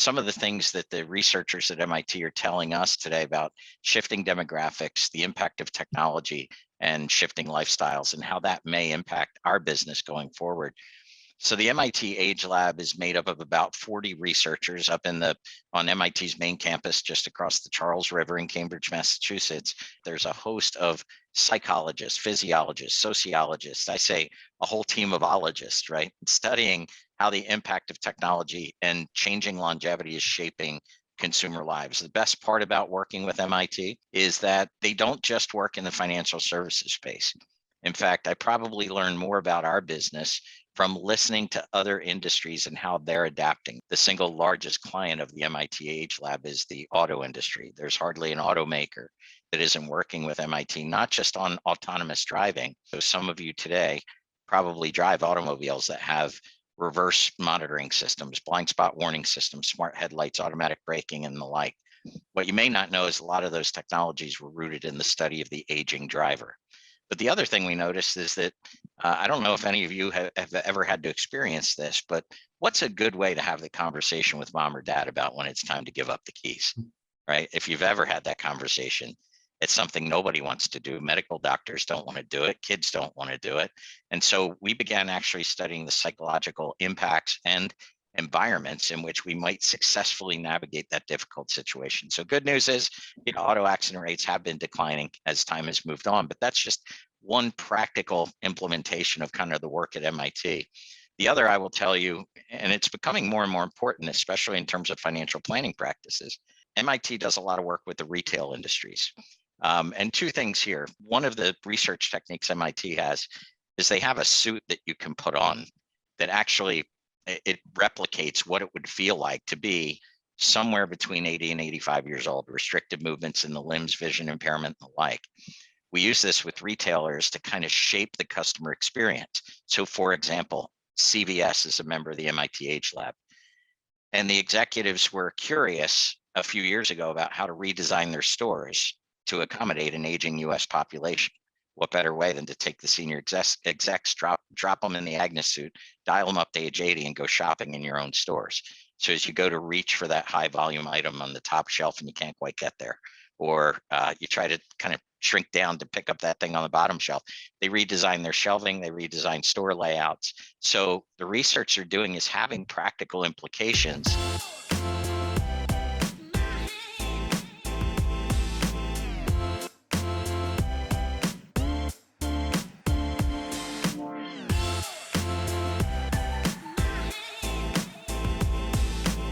some of the things that the researchers at MIT are telling us today about shifting demographics, the impact of technology, and shifting lifestyles, and how that may impact our business going forward. So the MIT AgeLab is made up of about 40 researchers up on MIT's main campus, just across the Charles River in Cambridge, Massachusetts. There's a host of psychologists, physiologists, sociologists. I say a whole team of ologists, right? Studying how the impact of technology and changing longevity is shaping consumer lives. The best part about working with MIT is that they don't just work in the financial services space. In fact, I probably learned more about our business from listening to other industries and how they're adapting. The single largest client of the MIT AgeLab is the auto industry. There's hardly an automaker that isn't working with MIT, not just on autonomous driving. So some of you today probably drive automobiles that have reverse monitoring systems, blind spot warning systems, smart headlights, automatic braking, and the like. What you may not know is a lot of those technologies were rooted in the study of the aging driver. But the other thing we noticed is that I don't know if any of you have ever had to experience this, but what's a good way to have the conversation with mom or dad about when it's time to give up the keys, right? If you've ever had that conversation, it's something nobody wants to do. Medical doctors don't want to do it. Kids don't want to do it. And so we began actually studying the psychological impacts and environments in which we might successfully navigate that difficult situation. So good news is, auto accident rates have been declining as time has moved on, but that's just one practical implementation of kind of the work at MIT. The other, I will tell you, and it's becoming more and more important, especially in terms of financial planning practices, MIT does a lot of work with the retail industries. And two things here. One of the research techniques MIT has is they have a suit that you can put on that actually it replicates what it would feel like to be somewhere between 80 and 85 years old, restrictive movements in the limbs, vision impairment, and the like. We use this with retailers to kind of shape the customer experience. So for example, CVS is a member of the MIT AgeLab, and the executives were curious a few years ago about how to redesign their stores to accommodate an aging US population. What better way than to take the senior execs, drop them in the Agnes suit, dial them up to age 80 and go shopping in your own stores. So as you go to reach for that high volume item on the top shelf and you can't quite get there, or you try to kind of shrink down to pick up that thing on the bottom shelf, they redesign their shelving, they redesign store layouts. So the research they're doing is having practical implications